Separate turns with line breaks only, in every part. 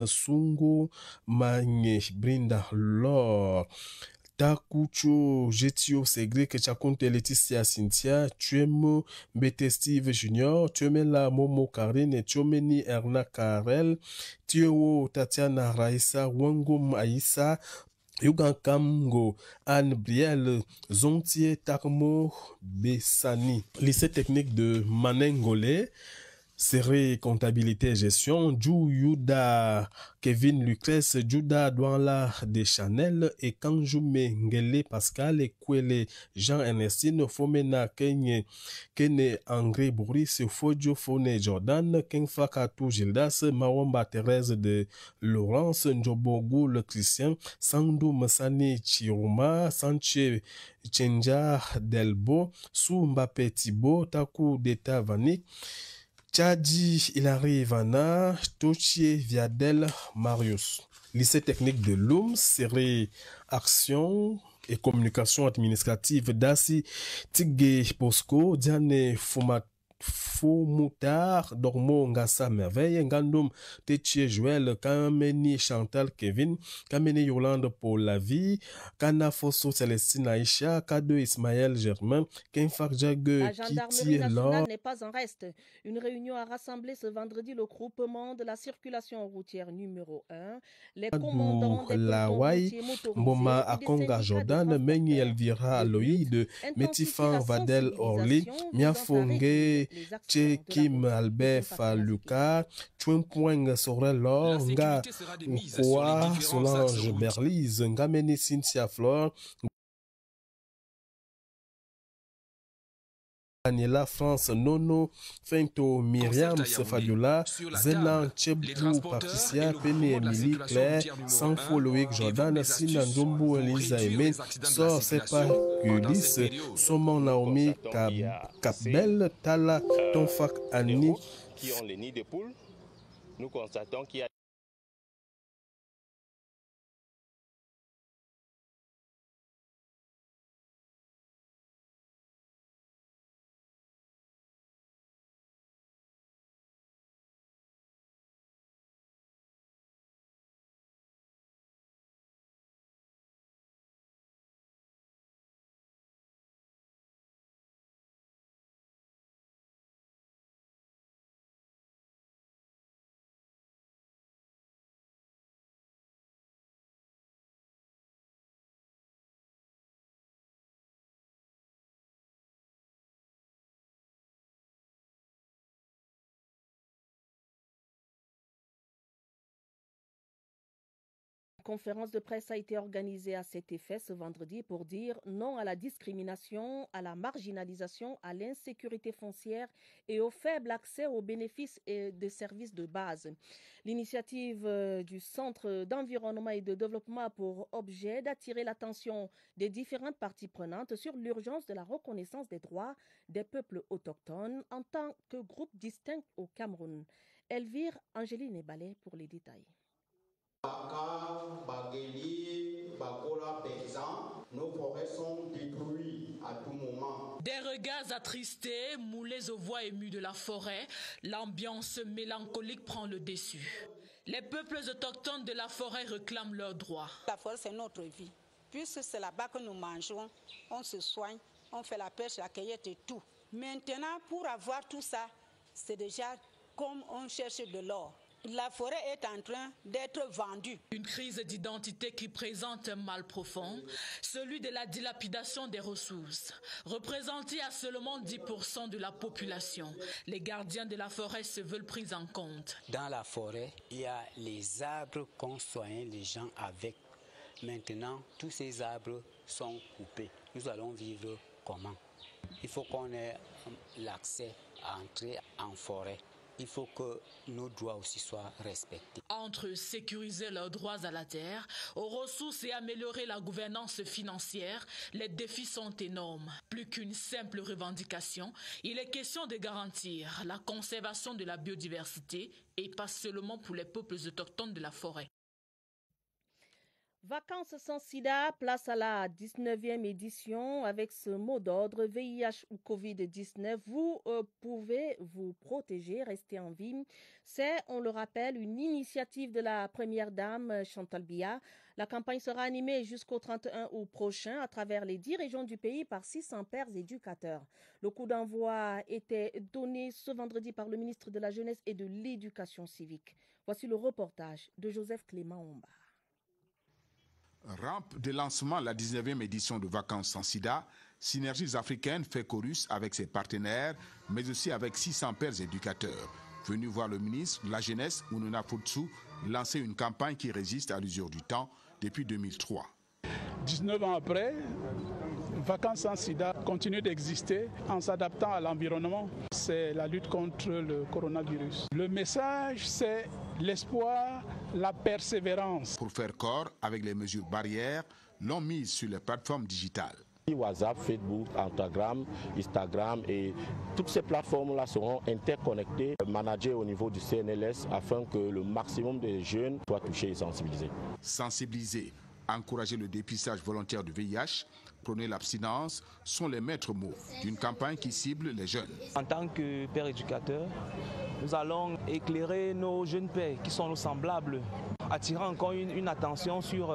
Sungo Manye Brinda Lor Takucho Jetio Segre Kechakunte Laetitia Cynthia Tuemo Bete Steve Junior Tuemela Momo Karine Tuomeni Erna Karel Tio Tatiana Raissa Wangum Aïssa Yugan Kamgo, Anne Brielle, Zontier Takmo Bessani. Lycée technique de Manengolé, Serré comptabilité et gestion, Ju Yuda Kevin Lucrèce, Juda Douanla de Chanel et Kanjume Ngele Pascal et Kwele Jean Ernestine, Fomena Kenye Kene André Boris, Fodio Fone Jordan, Kenfakatou Gildas, Mawamba Thérèse de Laurence, Njobogu le Christian, Sandou Masani Chiruma, Sanche Chenja Delbo, Sou Mbappé Thibault, Taku Deta Vanik, Tchadi Hilary Ivana, Tochie Viadel Marius. Lycée technique de Loum, série Action et communication administrative d'Assi Tigé Posco, Diane Fomoutar, Dormo Ngassa Merveille, Ngandum Tétier Joël, Kameni Chantal Kevin, Kameni Yolande pour la vie, Kana Fosso Célestine Aïcha, K2 Ismaël Germain, Kenfak Jague
La gendarmerie nationale n'est pas en reste. Une réunion a rassemblé ce vendredi le groupement de la circulation routière numéro 1, les commandants des pelotons routiers motorisés et des syndicats
Jordan,
de
Meni
transporteurs.
Elvira
Le but,
Aloïde,
intensifier la
Métifan Vadel Orly,
sensibilisation visant à
Miafonge,
réduire les accidents de la
Kim
route.
Albert Faluka, Chouenpoing Sorelor, Nga Nkoa, Solange Berlise, Ngameni Cynthia Flore, Daniela France Nono, Fento Myriam Sefadiola, Zenan Chebou Patricia, Penny Emily Claire, Sanfo Loïc Jordan, Sinan Jumbo Elisa Aimé, Sor Sepa Ulysse, Somon Naomi Kabel, Tala Tonfak Annie,
qui ont les nids de poules. Nous constatons qu'il y a
Une conférence de presse a été organisée à cet effet ce vendredi pour dire non à la discrimination, à la marginalisation, à l'insécurité foncière et au faible accès aux bénéfices et des services de base. L'initiative du Centre d'environnement et de développement a pour objet d'attirer l'attention des différentes parties prenantes sur l'urgence de la reconnaissance des droits des peuples autochtones en tant que groupe distinct au Cameroun. Elvire Angéline Ebalé pour les détails.
Nos forêts sont détruites à tout moment.
Des regards attristés, moulés aux voix émues de la forêt, l'ambiance mélancolique prend le dessus. Les peuples autochtones de la forêt réclament leurs droits.
La forêt, c'est notre vie. Puisque c'est là-bas que nous mangeons, on se soigne, on fait la pêche, la cueillette et tout. Maintenant, pour avoir tout ça, c'est déjà comme on cherche de l'or. La forêt est en train d'être vendue.
Une crise d'identité qui présente un mal profond, celui de la dilapidation des ressources. Représentés à seulement 10% de la population, les gardiens de la forêt se veulent pris en compte.
Dans la forêt, il y a les arbres qu'on soigne les gens avec. Maintenant, tous ces arbres sont coupés. Nous allons vivre comment? Il faut qu'on ait l'accès à entrer en forêt. Il faut que nos droits aussi soient respectés.
Entre sécuriser leurs droits à la terre, aux ressources et améliorer la gouvernance financière, les défis sont énormes. Plus qu'une simple revendication, il est question de garantir la conservation de la biodiversité et pas seulement pour les peuples autochtones de la forêt.
Vacances sans sida, place à la 19e édition avec ce mot d'ordre VIH ou Covid-19. Vous pouvez vous protéger, rester en vie. C'est, on le rappelle, une initiative de la première dame Chantal Biya. La campagne sera animée jusqu'au 31 août prochain à travers les 10 régions du pays par 600 pères éducateurs. Le coup d'envoi était donné ce vendredi par le ministre de la Jeunesse et de l'Éducation civique. Voici le reportage de Joseph Clément Omba.
Rampe de lancement la 19e édition de Vacances sans sida, Synergies africaines fait chorus avec ses partenaires, mais aussi avec 600 pères éducateurs. Venus voir le ministre de la Jeunesse, Ounouna Foutsou, lancer une campagne qui résiste à l'usure du temps depuis 2003.
19 ans après, Vacances sans sida continue d'exister en s'adaptant à l'environnement. C'est la lutte contre le coronavirus. Le message, c'est l'espoir, la persévérance.
Pour faire corps avec les mesures barrières, l'on mise sur les plateformes digitales.
WhatsApp, Facebook, Instagram et toutes ces plateformes-là seront interconnectées, managées au niveau du CNLS afin que le maximum de jeunes soient touchés et sensibilisés.
Sensibiliser, encourager le dépistage volontaire du VIH, prôner l'abstinence sont les maîtres mots d'une campagne qui cible les jeunes.
En tant que père éducateur, nous allons éclairer nos jeunes pères qui sont nos semblables, attirer encore une attention sur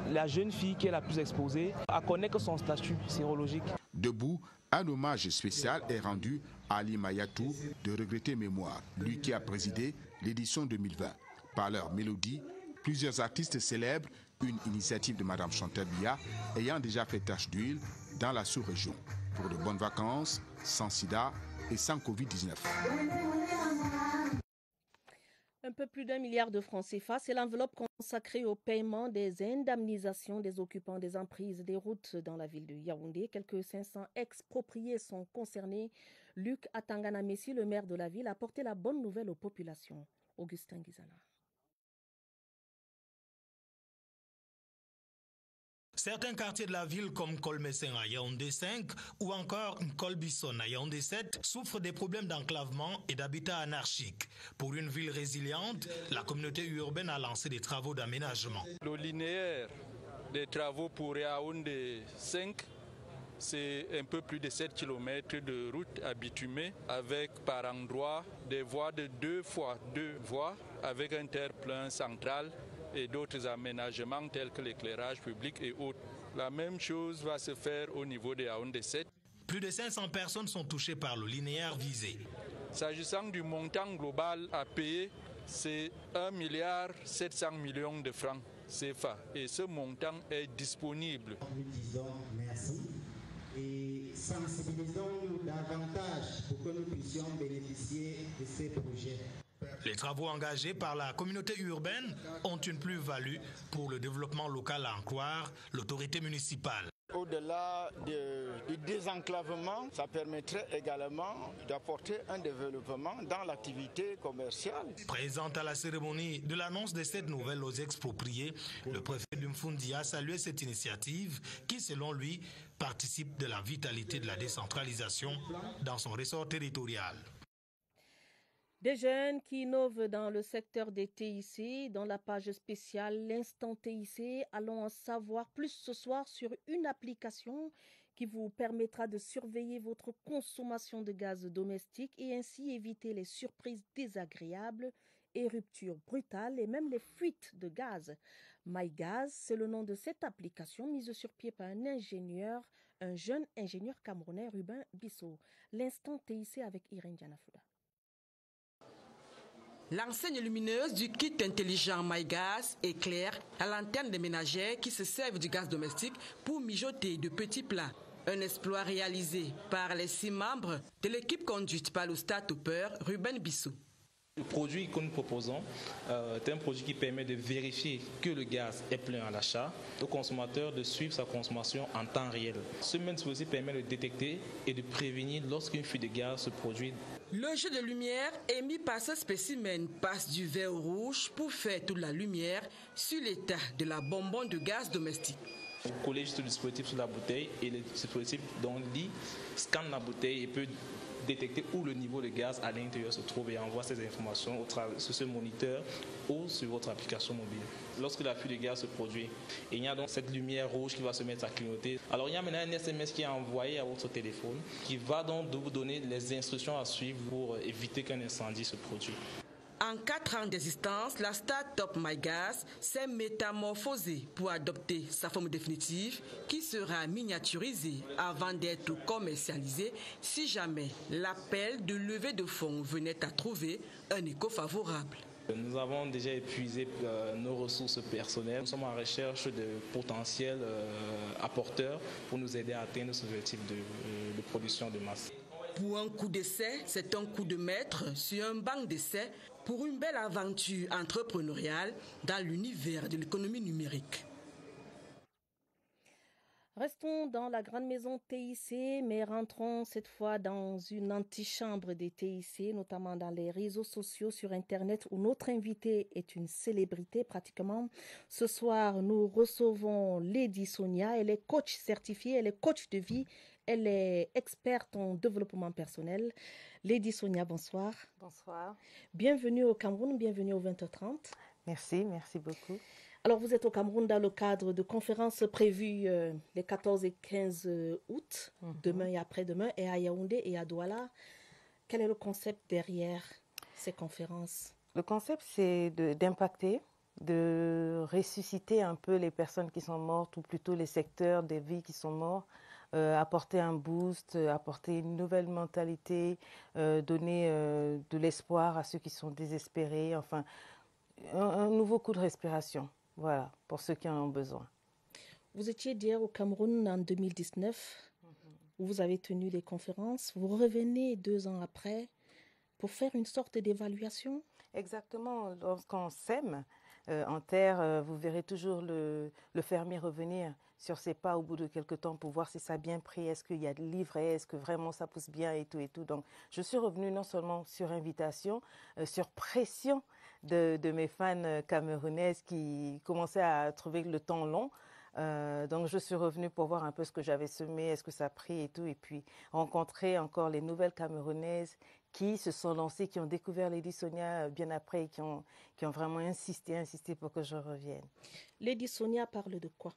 la jeune fille qui est la plus exposée, à connaître son statut sérologique.
Debout, un hommage spécial est rendu à Ali Mayatou de regretter mémoire, lui qui a présidé l'édition 2020. Par leur mélodie, plusieurs artistes célèbrent une initiative de Mme Chantal Biya ayant déjà fait tache d'huile dans la sous-région. Pour de bonnes vacances, sans sida et sans Covid-19.
Un peu plus d'1 milliard de francs CFA, c'est l'enveloppe consacrée au paiement des indemnisations des occupants des emprises des routes dans la ville de Yaoundé. Quelques 500 expropriés sont concernés. Luc Atangana-Messi, le maire de la ville, a porté la bonne nouvelle aux populations. Augustin Guizana.
Certains quartiers de la ville comme Kolmesen à Yaoundé 5 ou encore Kolbison à Yaoundé 7 souffrent des problèmes d'enclavement et d'habitat anarchique. Pour une ville résiliente, la communauté urbaine a lancé des travaux d'aménagement.
Le linéaire des travaux pour Yaoundé 5, c'est un peu plus de 7 km de route à bitumée avec par endroit des voies de 2 fois 2 voies avec un terre-plein central et d'autres aménagements tels que l'éclairage public et autres. La même chose va se faire au niveau de Yaoundé 7.
Plus de 500 personnes sont touchées par le linéaire visé.
S'agissant du montant global à payer, c'est 1,7 milliard de francs CFA et ce montant est disponible.
Nous disons merci et sensibilisons-nous davantage pour que nous puissions bénéficier de ces projets.
Les travaux engagés par la communauté urbaine ont une plus-value pour le développement local, à en croire l'autorité municipale.
Au-delà du désenclavement, ça permettrait également d'apporter un développement dans l'activité commerciale.
Présent à la cérémonie de l'annonce de cette nouvelle aux expropriés, le préfet d'Umfundi a salué cette initiative qui, selon lui, participe de la vitalité de la décentralisation dans son ressort territorial.
Des jeunes qui innovent dans le secteur des TIC, dans la page spéciale L'Instant TIC, allons en savoir plus ce soir sur une application qui vous permettra de surveiller votre consommation de gaz domestique et ainsi éviter les surprises désagréables et ruptures brutales et même les fuites de gaz. MyGaz, c'est le nom de cette application mise sur pied par un jeune ingénieur camerounais, Ruben Bissot. L'Instant TIC avec Irène Dianafouda.
L'enseigne lumineuse du kit intelligent MyGaz éclaire la lanterne des ménagères qui se servent du gaz domestique pour mijoter de petits plats. Un exploit réalisé par les 6 membres de l'équipe conduite par le start-upper Ruben Bissot.
Le produit que nous proposons est un produit qui permet de vérifier que le gaz est plein à l'achat, au consommateur de suivre sa consommation en temps réel. Ce même dispositif permet de détecter et de prévenir lorsqu'une fuite de gaz se produit.
Le jet de lumière émis par ce spécimen passe du vert au rouge pour faire toute la lumière sur l'état de la bonbonne de gaz domestique.
Vous collez juste le dispositif sur la bouteille et le dispositif donc lit, scanne la bouteille et peut détecter où le niveau de gaz à l'intérieur se trouve et envoie ces informations sur ce moniteur ou sur votre application mobile. Lorsque la fuite de gaz se produit, il y a donc cette lumière rouge qui va se mettre à clignoter. Alors il y a maintenant un SMS qui est envoyé à votre téléphone qui va donc vous donner les instructions à suivre pour éviter qu'un incendie se produise.
En 4 ans d'existence, la start-up MyGas s'est métamorphosée pour adopter sa forme définitive qui sera miniaturisée avant d'être commercialisée si jamais l'appel de levée de fonds venait à trouver un écho favorable.
Nous avons déjà épuisé nos ressources personnelles. Nous sommes en recherche de potentiels apporteurs pour nous aider à atteindre ce objectif de production de masse.
Pour un coup d'essai, c'est un coup de maître sur un banc d'essai pour une belle aventure entrepreneuriale dans l'univers de l'économie numérique.
Restons dans la grande maison TIC, mais rentrons cette fois dans une antichambre des TIC, notamment dans les réseaux sociaux sur Internet, où notre invité est une célébrité pratiquement. Ce soir, nous recevons Lady Sonia. Elle est coach certifiée, elle est coach de vie, elle est experte en développement personnel. Lady Sonia, bonsoir.
Bonsoir.
Bienvenue au Cameroun, bienvenue au 20h30.
Merci beaucoup.
Alors, vous êtes au Cameroun dans le cadre de conférences prévues les 14 et 15 août, demain et après-demain, et à Yaoundé et à Douala. Quel est le concept derrière ces conférences?
Le concept, c'est d'impacter, de ressusciter un peu les personnes qui sont mortes, ou plutôt les secteurs des vies qui sont morts, apporter un boost, apporter une nouvelle mentalité, donner de l'espoir à ceux qui sont désespérés, enfin, un nouveau coup de respiration. Voilà, pour ceux qui en ont besoin.
Vous étiez d'hier au Cameroun en 2019, où vous avez tenu des conférences. Vous revenez 2 ans après pour faire une sorte d'évaluation?
Exactement. Lorsqu'on sème en terre, vous verrez toujours le fermier revenir sur ses pas au bout de quelques temps pour voir si ça a bien pris, est-ce qu'il y a de l'ivraie, est-ce que vraiment ça pousse bien et tout et tout. Donc, je suis revenue non seulement sur invitation, sur pression de mes fans camerounaises qui commençaient à trouver le temps long. Donc, je suis revenue pour voir un peu ce que j'avais semé, est-ce que ça a pris et tout, et puis rencontrer encore les nouvelles Camerounaises qui se sont lancées, qui ont découvert Lady Sonia bien après et qui ont vraiment insisté pour que je revienne.
Lady Sonia parle de quoi?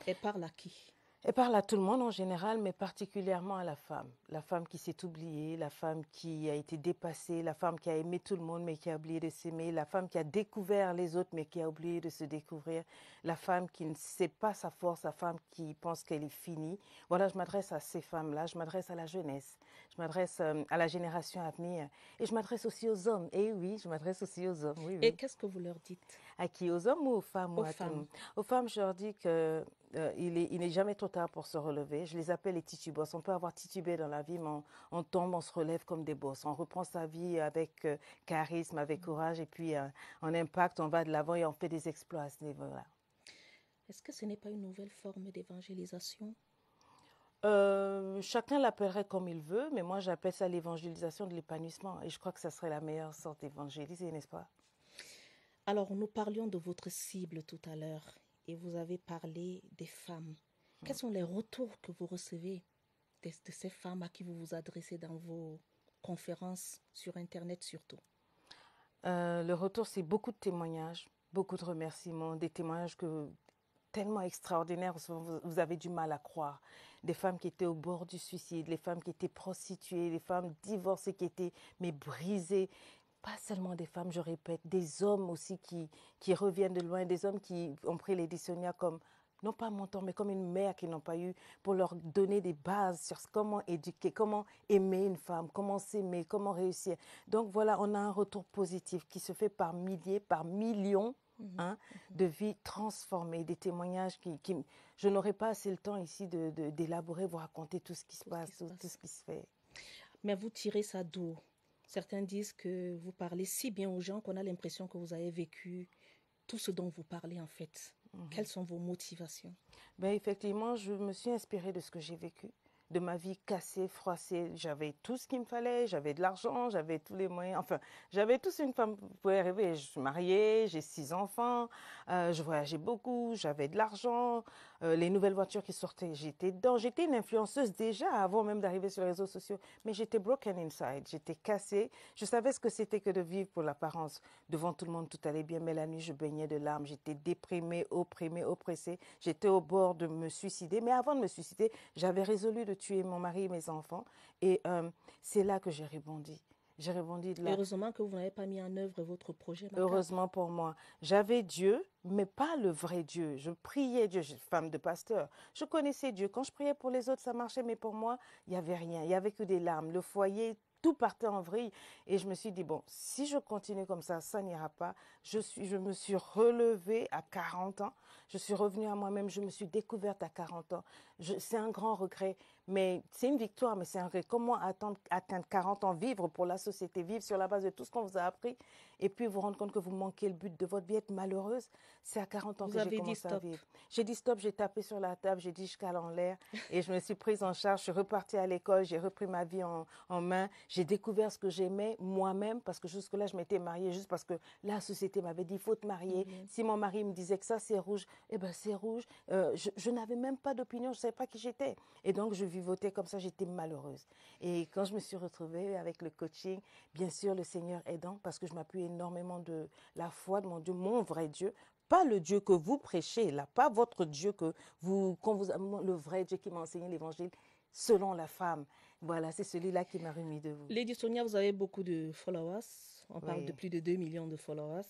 Elle parle à qui?
Elle parle à tout le monde en général, mais particulièrement à la femme qui s'est oubliée, la femme qui a été dépassée, la femme qui a aimé tout le monde mais qui a oublié de s'aimer, la femme qui a découvert les autres mais qui a oublié de se découvrir, la femme qui ne sait pas sa force, la femme qui pense qu'elle est finie. Voilà, je m'adresse à ces femmes-là, je m'adresse à la jeunesse, je m'adresse à la génération à venir et je m'adresse aussi aux hommes. Et oui, je m'adresse aussi aux hommes. Oui, oui.
Et qu'est-ce que vous leur dites?
À qui? Aux hommes ou aux femmes?
Aux femmes.
Aux femmes, je leur dis que il n'est jamais trop tard pour se relever. Je les appelle les titubos. On peut avoir titubé dans la vie, mais on tombe, on se relève comme des boss. On reprend sa vie avec charisme, avec courage, et puis en impact, on va de l'avant et on fait des exploits à ce niveau-là.
Est-ce que ce n'est pas une nouvelle forme d'évangélisation?
Chacun l'appellerait comme il veut, mais moi j'appelle ça l'évangélisation de l'épanouissement. Et je crois que ça serait la meilleure sorte d'évangéliser, n'est-ce pas?
Alors, nous parlions de votre cible tout à l'heure et vous avez parlé des femmes. Quels sont les retours que vous recevez de ces femmes à qui vous vous adressez dans vos conférences sur Internet surtout?
Le retour, c'est beaucoup de témoignages, beaucoup de remerciements, des témoignages tellement extraordinaires, vous avez du mal à croire. Des femmes qui étaient au bord du suicide, les femmes qui étaient prostituées, les femmes divorcées qui étaient brisées. Pas seulement des femmes, je répète, des hommes aussi qui reviennent de loin, des hommes qui ont pris Lady Sonia comme, non pas mentor, mais comme une mère qu'ils n'ont pas eu, pour leur donner des bases sur comment éduquer, comment aimer une femme, comment s'aimer, comment réussir. Donc voilà, on a un retour positif qui se fait par milliers, par millions de vies transformées, des témoignages qui je n'aurais pas assez le temps ici d'élaborer, vous raconter tout ce qui se passe, tout ce qui se fait.
Mais vous tirez ça d'où? Certains disent que vous parlez si bien aux gens qu'on a l'impression que vous avez vécu tout ce dont vous parlez en fait. Quelles sont vos motivations?
Effectivement, je me suis inspirée de ce que j'ai vécu. de ma vie cassée, froissée. J'avais tout ce qu'il me fallait, j'avais de l'argent, j'avais tous les moyens. Enfin, j'avais tout ce qu'une femme pouvait rêver. Je suis mariée, j'ai 6 enfants, je voyageais beaucoup, j'avais de l'argent. Les nouvelles voitures qui sortaient, j'étais dedans. J'étais une influenceuse déjà avant même d'arriver sur les réseaux sociaux. Mais j'étais broken inside, j'étais cassée. Je savais ce que c'était que de vivre pour l'apparence. Devant tout le monde, tout allait bien, mais la nuit, je baignais de larmes. J'étais déprimée, opprimée, oppressée. J'étais au bord de me suicider. Mais avant de me suicider, j'avais résolu de tuer mon mari et mes enfants. Et c'est là que j'ai rebondi. J'ai rebondi de là.
Heureusement que vous n'avez pas mis en œuvre votre projet.
Heureusement pour moi. J'avais Dieu, mais pas le vrai Dieu. Je priais Dieu, je suis femme de pasteur. Je connaissais Dieu. Quand je priais pour les autres, ça marchait, mais pour moi, il n'y avait rien. Il n'y avait que des larmes. Le foyer, tout partait en vrille. Et je me suis dit, bon, si je continue comme ça n'ira pas. Je me suis relevée à 40 ans. Je suis revenue à moi-même. Je me suis découverte à 40 ans. C'est un grand regret. Mais c'est une victoire, mais c'est un regret. Comment atteindre 40 ans, vivre pour la société, vivre sur la base de tout ce qu'on vous a appris, et puis vous rendre compte que vous manquez le but de votre vie, être malheureuse. C'est à 40 ans que j'ai commencé à vivre. J'ai dit stop, j'ai tapé sur la table, j'ai dit je cale en l'air, et je me suis prise en charge. Je suis repartie à l'école, j'ai repris ma vie en main. J'ai découvert ce que j'aimais moi-même, parce que jusque-là, je m'étais mariée juste parce que la société m'avait dit il faut te marier. Si mon mari me disait que ça c'est rouge, eh ben c'est rouge. Je n'avais même pas d'opinion, je ne savais pas qui j'étais. Et donc je vivotais comme ça, j'étais malheureuse. Et quand je me suis retrouvée avec le coaching, bien sûr le Seigneur aidant, parce que je m'appuie énormément de la foi de mon Dieu, mon vrai Dieu, pas le Dieu que vous prêchez là, pas votre Dieu le vrai Dieu qui m'a enseigné l'évangile selon la femme. Voilà, c'est celui-là qui m'a remis de vous.
Lady Sonia, vous avez beaucoup de followers. On parle de plus de 2 millions de followers,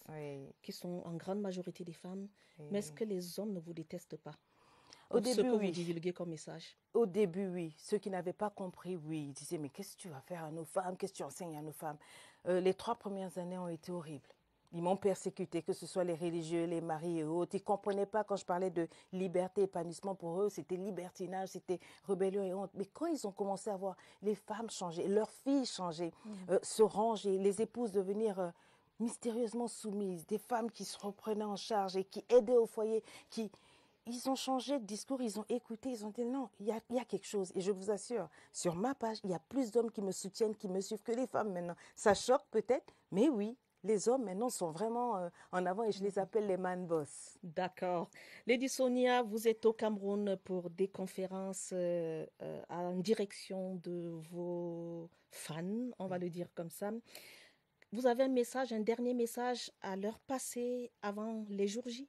qui sont en grande majorité des femmes. Mais est-ce que les hommes ne vous détestent pas?
Au début,
ce que vous divulguez comme message.
Au début, oui. Ceux qui n'avaient pas compris, oui. Ils disaient, mais qu'est-ce que tu vas faire à nos femmes? Qu'est-ce que tu enseignes à nos femmes? Les 3 premières années ont été horribles. Ils m'ont persécuté, que ce soit les religieux, les maris et autres. Ils ne comprenaient pas quand je parlais de liberté, épanouissement. Pour eux, c'était libertinage, c'était rébellion et honte. Mais quand ils ont commencé à voir les femmes changer, leurs filles changer, se ranger, les épouses devenir mystérieusement soumises, des femmes qui se reprenaient en charge et qui aidaient au foyer, ils ont changé de discours, ils ont écouté, ils ont dit non, il y a quelque chose. Et je vous assure, sur ma page, il y a plus d'hommes qui me soutiennent, qui me suivent que les femmes maintenant. Ça choque peut-être, mais oui, les hommes maintenant sont vraiment en avant et je les appelle les man boss.
D'accord. Lady Sonia, vous êtes au Cameroun pour des conférences en direction de vos fans, on va le dire comme ça. Vous avez un dernier message à leur passer avant les jours J?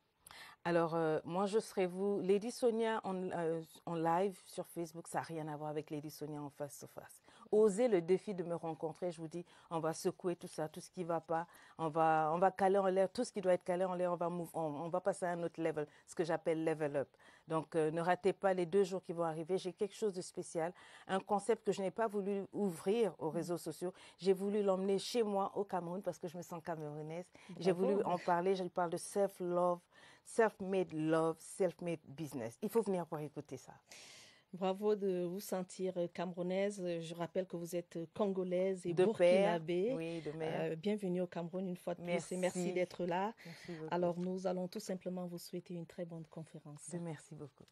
Alors, moi, je serai vous. Lady Sonia en live sur Facebook, ça n'a rien à voir avec Lady Sonia en face-to-face. Osez le défi de me rencontrer, je vous dis, on va secouer tout ça, tout ce qui ne va pas, on va caler en l'air, tout ce qui doit être calé en l'air, on va passer à un autre level, ce que j'appelle level up. Donc, ne ratez pas les 2 jours qui vont arriver. J'ai quelque chose de spécial, un concept que je n'ai pas voulu ouvrir aux réseaux sociaux. J'ai voulu l'emmener chez moi au Cameroun parce que je me sens camerounaise. J'ai voulu en parler, je parle de self-love, self-made love, self-made business. Il faut venir pour écouter ça.
Bravo de vous sentir camerounaise. Je rappelle que vous êtes congolaise et burkinabé.
Oui, de mère.
Bienvenue au Cameroun une fois de plus et merci d'être là. Merci beaucoup. Alors, nous allons tout simplement vous souhaiter une très bonne conférence.
Merci beaucoup.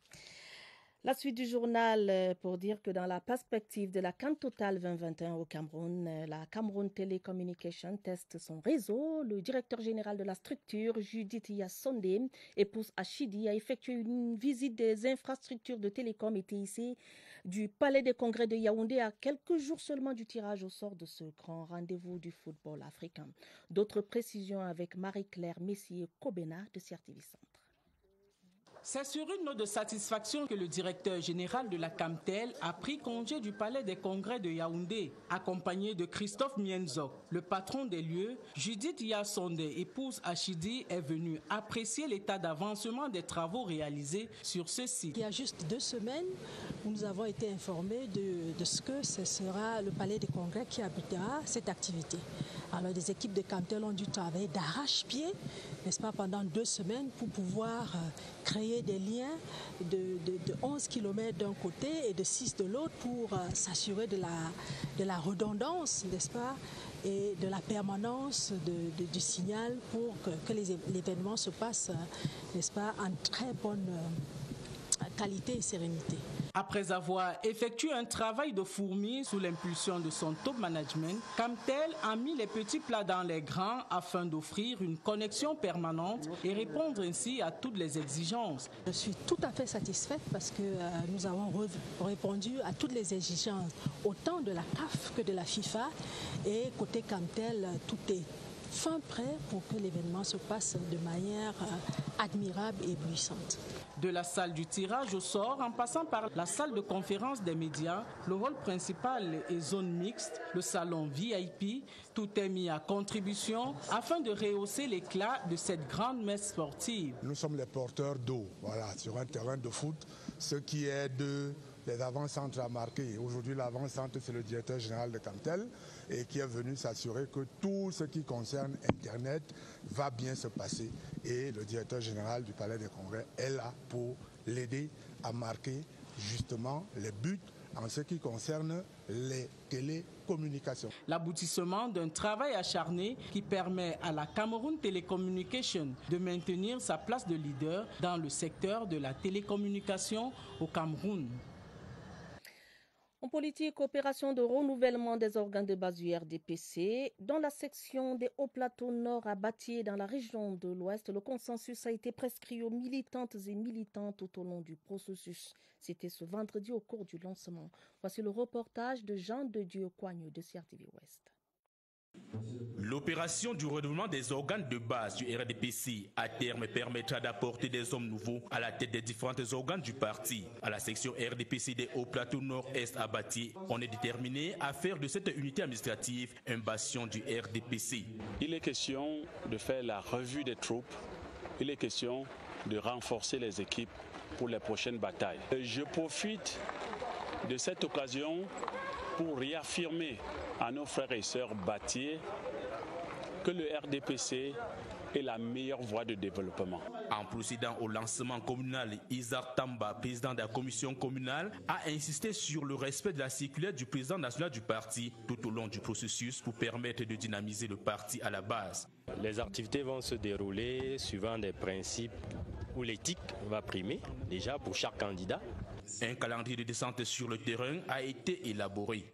La suite du journal pour dire que dans la perspective de la CAN Total 2021 au Cameroun, la Cameroun Telecommunication teste son réseau. Le directeur général de la structure, Judith Yassonde, épouse Achidi, a effectué une visite des infrastructures de télécom et TIC du Palais des Congrès de Yaoundé à quelques jours seulement du tirage au sort de ce grand rendez-vous du football africain. D'autres précisions avec Marie-Claire Messier-Kobena de CRTV Centre.
C'est sur une note de satisfaction que le directeur général de la Camtel a pris congé du Palais des Congrès de Yaoundé, accompagné de Christophe Mienzo. Le patron des lieux, Judith Yassonde, épouse Achidi, est venue apprécier l'état d'avancement des travaux réalisés sur ce site.
Il y a juste 2 semaines, nous avons été informés de ce que ce sera le Palais des Congrès qui abritera cette activité. Alors des équipes de Camtel ont dû travailler d'arrache-pied, n'est-ce pas, pendant 2 semaines pour pouvoir créer des liens de 11 km d'un côté et de 6 de l'autre pour s'assurer de la redondance, n'est-ce pas, et de la permanence du signal pour que l'événement se passe, n'est-ce pas, en très bonne qualité et sérénité.
Après avoir effectué un travail de fourmi sous l'impulsion de son top management, Camtel a mis les petits plats dans les grands afin d'offrir une connexion permanente et répondre ainsi à toutes les exigences.
Je suis tout à fait satisfaite parce que nous avons répondu à toutes les exigences, autant de la CAF que de la FIFA. Et côté Camtel, tout est fin prêt pour que l'événement se passe de manière admirable et éblouissante.
De la salle du tirage au sort, en passant par la salle de conférence des médias, le hall principal et zone mixte, le salon VIP, tout est mis à contribution afin de rehausser l'éclat de cette grande messe sportive.
Nous sommes les porteurs d'eau, voilà, sur un terrain de foot, ce qui aide les avant-centres à marquer. Aujourd'hui, l'avant-centre, c'est le directeur général de Camtel et qui est venu s'assurer que tout ce qui concerne Internet va bien se passer. Et le directeur général du Palais des Congrès est là pour l'aider à marquer justement les buts en ce qui concerne les télécommunications.
L'aboutissement d'un travail acharné qui permet à la Cameroun Telecommunication de maintenir sa place de leader dans le secteur de la télécommunication au Cameroun.
En politique, opération de renouvellement des organes de base du RDPC. Dans la section des hauts plateaux nord à Batié, dans la région de l'Ouest, le consensus a été prescrit aux militantes et militants tout au long du processus. C'était ce vendredi au cours du lancement. Voici le reportage de Jean de Dieu Coigneux de CRTV Ouest.
L'opération du renouvellement des organes de base du RDPC à terme permettra d'apporter des hommes nouveaux à la tête des différents organes du parti. À la section RDPC des Hauts Plateaux Nord-Est à Batié, on est déterminé à faire de cette unité administrative un bastion du RDPC.
Il est question de faire la revue des troupes, il est question de renforcer les équipes pour les prochaines batailles. Je profite de cette occasion pour réaffirmer à nos frères et sœurs batiais que le RDPC est la meilleure voie de développement.
En procédant au lancement communal, Isaac Tamba, président de la commission communale, a insisté sur le respect de la circulaire du président national du parti tout au long du processus pour permettre de dynamiser le parti à la base.
Les activités vont se dérouler suivant des principes où l'éthique va primer, déjà pour chaque candidat.
Un calendrier de descente sur le terrain a été élaboré.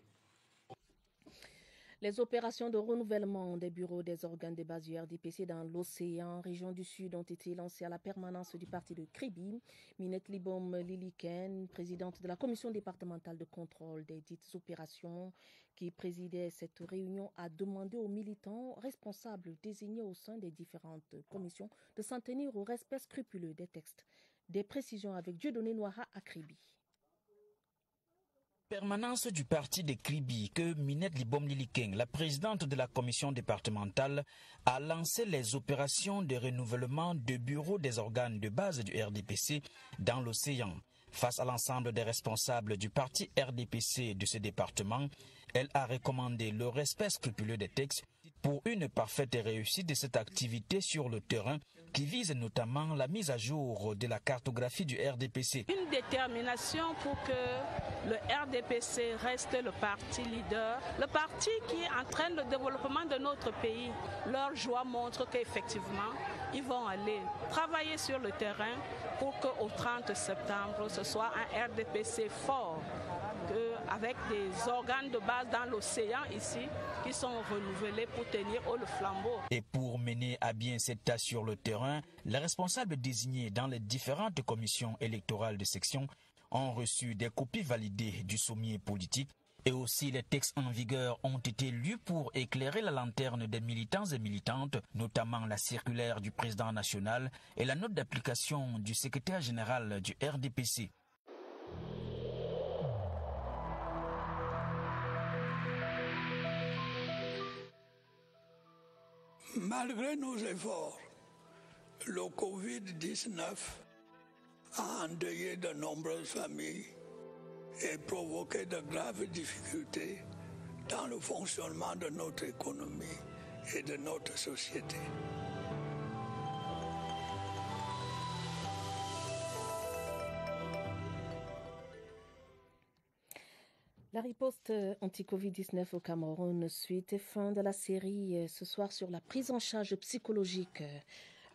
Les opérations de renouvellement des bureaux des organes de base du RDPC dans l'océan, région du Sud, ont été lancées à la permanence du parti de Kribi. Minette Libom Liliken, présidente de la commission départementale de contrôle des dites opérations, qui présidait cette réunion, a demandé aux militants responsables désignés au sein des différentes commissions de s'en tenir au respect scrupuleux des textes. Des précisions avec Dieudonné Noira à Kribi.
Permanence du parti de Kribi que Minette Libom Liliken, la présidente de la commission départementale, a lancé les opérations de renouvellement de bureaux des organes de base du RDPC dans l'océan. Face à l'ensemble des responsables du parti RDPC de ce département, elle a recommandé le respect scrupuleux des textes pour une parfaite réussite de cette activité sur le terrain qui vise notamment la mise à jour de la cartographie du RDPC.
Une détermination pour que le RDPC reste le parti leader, le parti qui entraîne le développement de notre pays. Leur joie montre qu'effectivement, ils vont aller travailler sur le terrain pour qu'au 30 septembre, ce soit un RDPC fort, avec des organes de base dans l'océan ici qui sont renouvelés pour tenir haut le flambeau.
Et pour mener à bien cette tâche sur le terrain, les responsables désignés dans les différentes commissions électorales de section ont reçu des copies validées du sommier politique et aussi les textes en vigueur ont été lus pour éclairer la lanterne des militants et militantes, notamment la circulaire du président national et la note d'application du secrétaire général du RDPC.
Malgré nos efforts, le Covid-19 a endeuillé de nombreuses familles et provoqué de graves difficultés dans le fonctionnement de notre économie et de notre société.
La riposte anti-Covid-19 au Cameroun, suite et fin de la série ce soir sur la prise en charge psychologique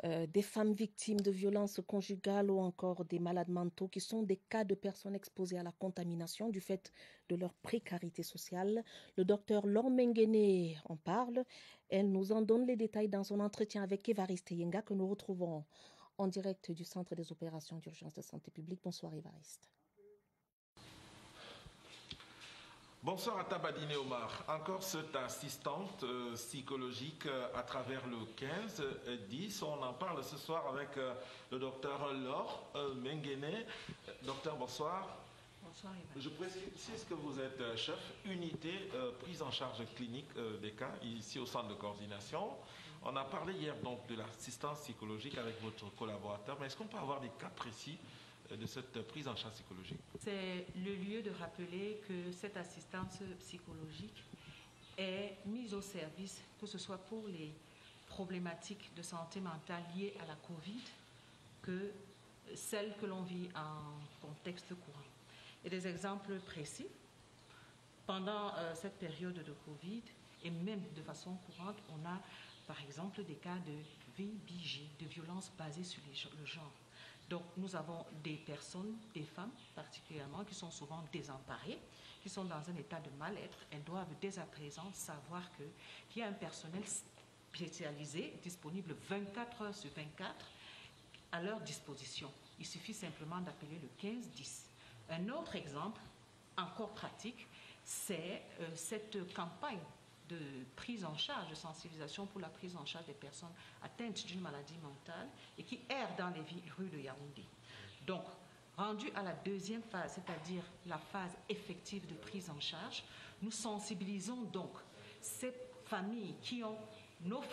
des femmes victimes de violences conjugales ou encore des malades mentaux qui sont des cas de personnes exposées à la contamination du fait de leur précarité sociale. Le docteur Laure Menguene en parle. Elle nous en donne les détails dans son entretien avec Évariste Yenga que nous retrouvons en direct du Centre des opérations d'urgence de santé publique. Bonsoir Évariste.
Bonsoir à Tabadine Omar. Encore cette assistante psychologique à travers le 15-10. On en parle ce soir avec le docteur Laure Menguene. Docteur, bonsoir.
Bonsoir.
Je précise que vous êtes chef unité prise en charge clinique des cas ici au centre de coordination. On a parlé hier donc de l'assistance psychologique avec votre collaborateur, mais est-ce qu'on peut avoir des cas précis de cette prise en charge psychologique?
C'est le lieu de rappeler que cette assistance psychologique est mise au service, que ce soit pour les problématiques de santé mentale liées à la Covid, que celles que l'on vit en contexte courant. Et des exemples précis, pendant cette période de Covid, et même de façon courante, on a par exemple des cas de VBG, de violences basées sur le genre. Donc, nous avons des personnes, des femmes particulièrement, qui sont souvent désemparées, qui sont dans un état de mal-être. Elles doivent dès à présent savoir qu'il y a un personnel spécialisé, disponible 24 heures sur 24, à leur disposition. Il suffit simplement d'appeler le 15-10. Un autre exemple, encore pratique, c'est cette campagne de prise en charge, de sensibilisation pour la prise en charge des personnes atteintes d'une maladie mentale et qui errent dans les rues de Yaoundé. Donc, rendu à la deuxième phase, c'est-à-dire la phase effective de prise en charge, nous sensibilisons donc ces familles qui ont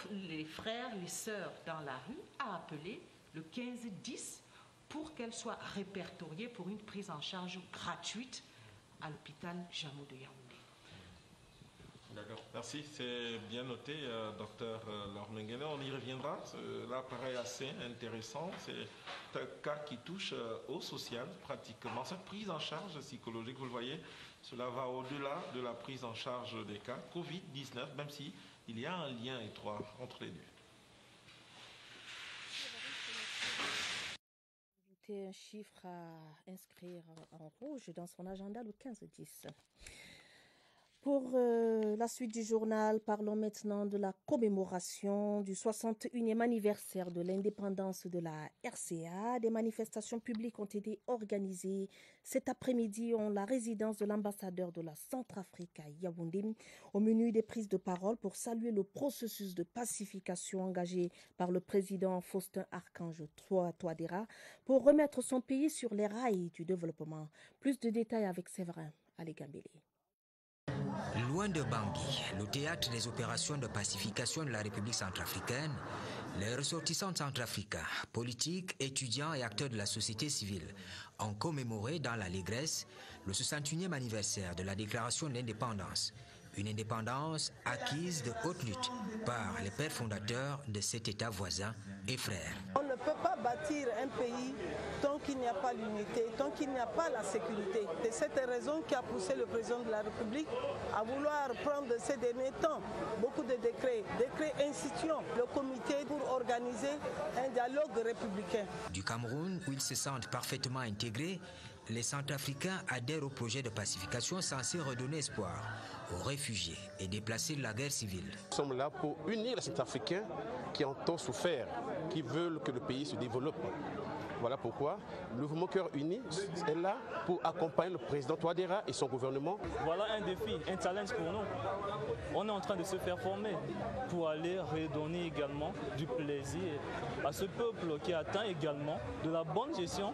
les frères, les sœurs dans la rue à appeler le 15-10 pour qu'elles soient répertoriées pour une prise en charge gratuite à l'hôpital Jamou de Yaoundé.
D'accord, merci, c'est bien noté, docteur Laure Menguene. On y reviendra. Là, pareil, assez intéressant. C'est un cas qui touche au social, pratiquement. Cette prise en charge psychologique, vous le voyez, cela va au-delà de la prise en charge des cas Covid-19, même si il y a un lien étroit entre les deux.
Un chiffre à inscrire en rouge dans son agenda, le 15-10. Pour la suite du journal, parlons maintenant de la commémoration du 61e anniversaire de l'indépendance de la RCA. Des manifestations publiques ont été organisées cet après-midi en la résidence de l'ambassadeur de la Centrafrique à Yaoundé. Au menu des prises de parole pour saluer le processus de pacification engagé par le président Faustin Archange Touadéra pour remettre son pays sur les rails du développement. Plus de détails avec Séverin Alegambélé.
Loin de Bangui, le théâtre des opérations de pacification de la République centrafricaine, les ressortissants centrafricains, politiques, étudiants et acteurs de la société civile ont commémoré dans l'allégresse le 61e anniversaire de la déclaration de l'indépendance. Une indépendance acquise de haute lutte par les pères fondateurs de cet État voisin et frère.
On ne peut pas bâtir un pays tant qu'il n'y a pas l'unité, tant qu'il n'y a pas la sécurité. C'est cette raison qui a poussé le président de la République à vouloir prendre ces derniers temps beaucoup de décrets instituant le comité pour organiser un dialogue républicain.
Du Cameroun, où ils se sentent parfaitement intégrés, les Centrafricains adhèrent au projet de pacification censé redonner espoir aux réfugiés et déplacés de la guerre civile.
Nous sommes là pour unir les Centrafricains qui ont tant souffert, qui veulent que le pays se développe. Voilà pourquoi le mouvement Cœur Uni est là pour accompagner le président Touadéra et son gouvernement.
Voilà un défi, un challenge pour nous. On est en train de se faire former pour aller redonner également du plaisir à ce peuple qui attend également de la bonne gestion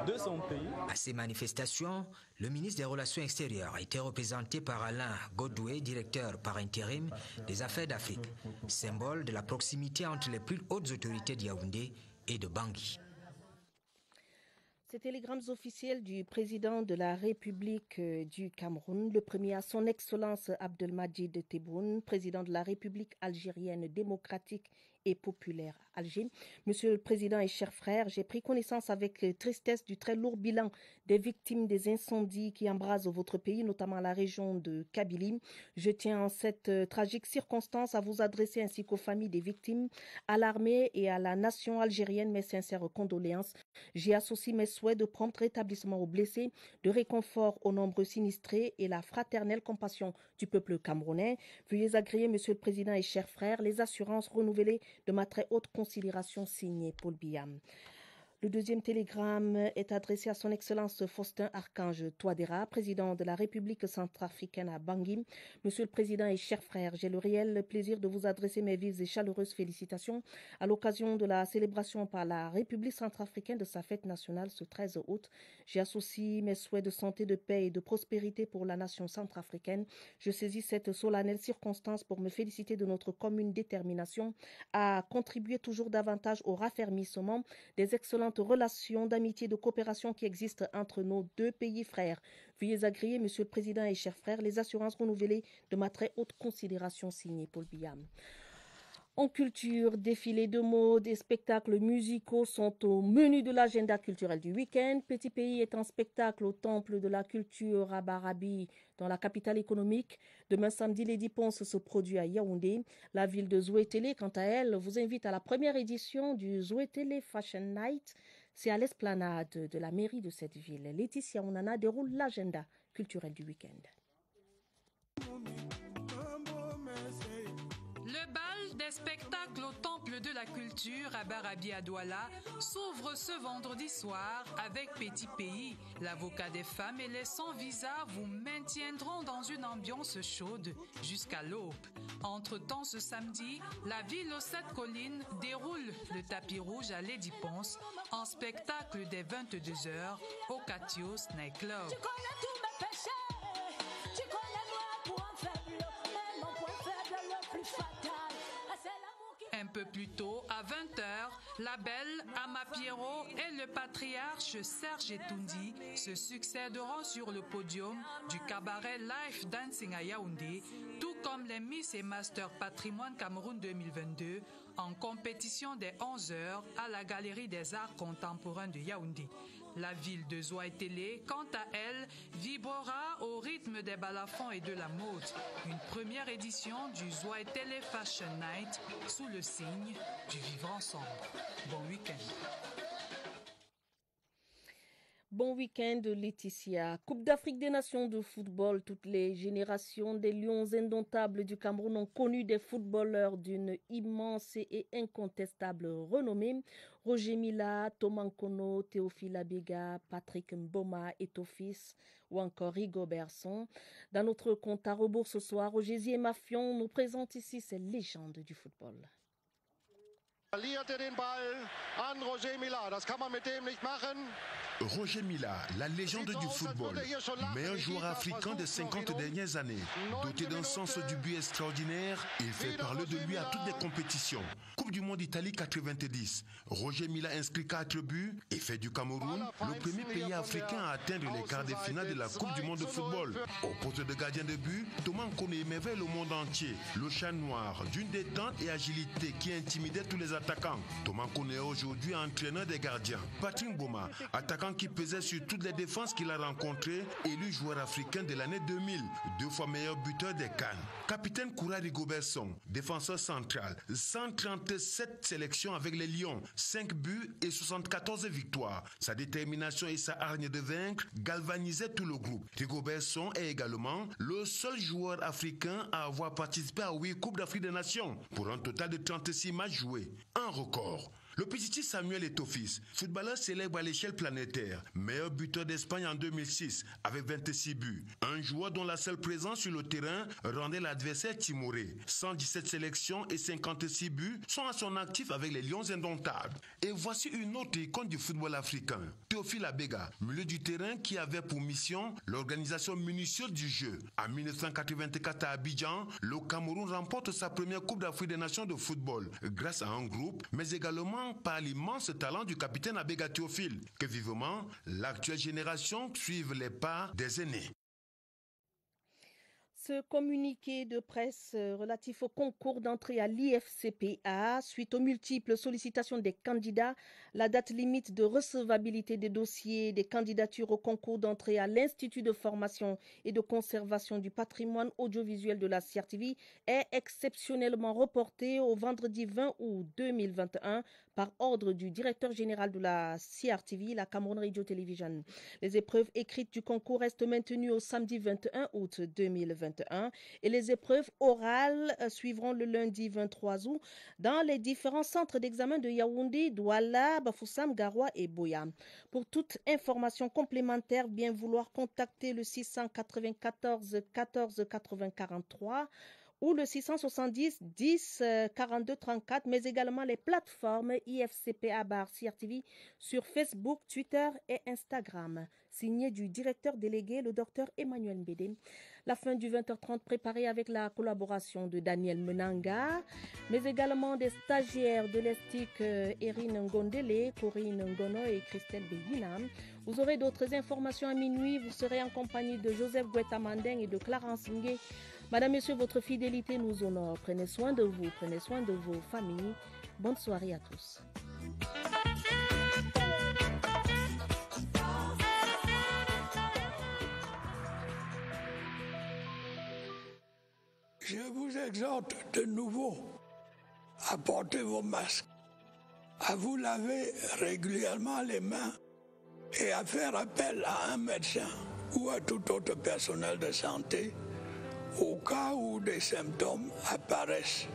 de son pays.
À ces manifestations, le ministre des Relations extérieures a été représenté par Alain Godoué, directeur par intérim des Affaires d'Afrique, symbole de la proximité entre les plus hautes autorités de Yaoundé et de Bangui.
Ces télégrammes officiels du président de la République du Cameroun, le premier à son Excellence Abdelmadjid Tebboune, président de la République algérienne démocratique et populaire à Alger. Monsieur le Président et chers frères, j'ai pris connaissance avec tristesse du très lourd bilan des victimes des incendies qui embrasent votre pays, notamment la région de Kabylie. Je tiens en cette tragique circonstance à vous adresser ainsi qu'aux familles des victimes, à l'armée et à la nation algérienne mes sincères condoléances. J'y associe mes souhaits de prompt rétablissement aux blessés, de réconfort aux nombreux sinistrés et la fraternelle compassion du peuple camerounais. Veuillez agréer, Monsieur le Président et chers frères, les assurances renouvelées de ma très haute considération, signée Paul Biam. Le deuxième télégramme est adressé à son Excellence Faustin Archange Touadéra, président de la République centrafricaine à Bangui. Monsieur le Président et chers frères, j'ai le réel plaisir de vous adresser mes vives et chaleureuses félicitations à l'occasion de la célébration par la République centrafricaine de sa fête nationale ce 13 août. J'y associe mes souhaits de santé, de paix et de prospérité pour la nation centrafricaine. Je saisis cette solennelle circonstance pour me féliciter de notre commune détermination à contribuer toujours davantage au raffermissement des excellents relations d'amitié, de coopération qui existent entre nos deux pays frères. Veuillez agréer, Monsieur le Président et chers frères, les assurances renouvelées de ma très haute considération, signée Paul Biam. En culture, défilés de mode et spectacles musicaux sont au menu de l'agenda culturel du week-end. Petit Pays est en spectacle au Temple de la Culture à Barabi, dans la capitale économique. Demain samedi, Lady Ponce se produit à Yaoundé. La ville de Zouétélé, quant à elle, vous invite à la première édition du Zouétélé Fashion Night. C'est à l'esplanade de la mairie de cette ville. Laetitia Onana déroule l'agenda culturel du week-end.
Le bal des spectacles au Temple de la Culture à Barabi à Douala s'ouvre ce vendredi soir avec Petit Pays. L'avocat des femmes et les sans-visa vous maintiendront dans une ambiance chaude jusqu'à l'aube. Entre-temps, ce samedi, la ville aux 7 collines déroule le tapis rouge à Lady Ponce en spectacle dès 22h au Catios Night Club. Un peu plus tôt, à 20h, la belle Ama Pierrot et le patriarche Serge Etoundi se succéderont sur le podium du cabaret Life Dancing à Yaoundé, tout comme les Miss et Master Patrimoine Cameroun 2022 en compétition dès 11h à la Galerie des Arts Contemporains de Yaoundé. La ville de Zouétélé, quant à elle, vibrera au rythme des balafons et de la mode. Une première édition du Zouétélé Fashion Night sous le signe du vivre ensemble. Bon week-end.
Bon week-end, Laetitia. Coupe d'Afrique des Nations de football. Toutes les générations des lions indomptables du Cameroun ont connu des footballeurs d'une immense et incontestable renommée. Roger Mila, Thomas Nkono, Théophile Abega, Patrick Mboma et Tofis ou encore Rigobert Song. Dans notre compte à rebours ce soir, Roger Mafion nous présente ici ces légendes du football.
Verliert den Ball an Roger Mila. Das kann man mit dem nicht machen.
Roger Mila, la légende du football, meilleur joueur africain des 50 dernières années. Doté d'un sens du but extraordinaire, il fait parler de lui à toutes les compétitions. Coupe du monde Italie 90, Roger Mila inscrit 4 buts et fait du Cameroun le premier pays africain à atteindre les quarts de finale de la Coupe du monde de football. Au poste de gardien de but, Thomas Nkono émerveille le monde entier. Le chat noir, d'une détente et agilité qui intimidait tous les attaquants. Thomas Nkono est aujourd'hui entraîneur des gardiens. Patrick Mboma, attaquant qui pesait sur toutes les défenses qu'il a rencontrées, élu joueur africain de l'année 2000, 2 fois meilleur buteur des CAN. Capitaine Koura Rigobert Song, défenseur central, 137 sélections avec les Lions, 5 buts et 74 victoires. Sa détermination et sa hargne de vaincre galvanisaient tout le groupe. Rigobert Song est également le seul joueur africain à avoir participé à 8 Coupes d'Afrique des Nations, pour un total de 36 matchs joués. Un record. Le petit Samuel Eto'o-Fils, footballeur célèbre à l'échelle planétaire, meilleur buteur d'Espagne en 2006 avec 26 buts. Un joueur dont la seule présence sur le terrain rendait l'adversaire timoré. 117 sélections et 56 buts sont à son actif avec les Lions indomptables. Et voici une autre icône du football africain, Théophile Abega, milieu du terrain qui avait pour mission l'organisation minutieuse du jeu. En 1984 à Abidjan, le Cameroun remporte sa première Coupe d'Afrique des Nations de football grâce à un groupe, mais également par l'immense talent du capitaine Abega Théophile. Que vivement l'actuelle génération suive les pas des aînés.
Ce communiqué de presse relatif au concours d'entrée à l'IFCPA, suite aux multiples sollicitations des candidats, la date limite de recevabilité des dossiers des candidatures au concours d'entrée à l'Institut de formation et de conservation du patrimoine audiovisuel de la CRTV est exceptionnellement reportée au vendredi 20 août 2021 par ordre du directeur général de la CRTV, la Cameroun Radio Television. Les épreuves écrites du concours restent maintenues au samedi 21 août 2021 et les épreuves orales suivront le lundi 23 août dans les différents centres d'examen de Yaoundé, Douala, Bafoussam, Garoua et Boya. Pour toute information complémentaire, bien vouloir contacter le 694 14 80 43 ou le 670 10 42 34, mais également les plateformes IFCPA/CRTV sur Facebook, Twitter et Instagram. Signé du directeur délégué, le docteur Emmanuel Mbédé. La fin du 20h30 préparée avec la collaboration de Daniel Menanga, mais également des stagiaires de l'ESTIC Erin Ngondele, Corinne Ngono et Christelle Béguinam. Vous aurez d'autres informations à minuit. Vous serez en compagnie de Joseph Guetta-Mandeng et de Clarence Ngué. Madame, Messieurs, votre fidélité nous honore. Prenez soin de vous, prenez soin de vos familles. Bonne soirée à tous.
Je vous exhorte de nouveau à porter vos masques, à vous laver régulièrement les mains et à faire appel à un médecin ou à tout autre personnel de santé au cas où des symptômes apparaissent.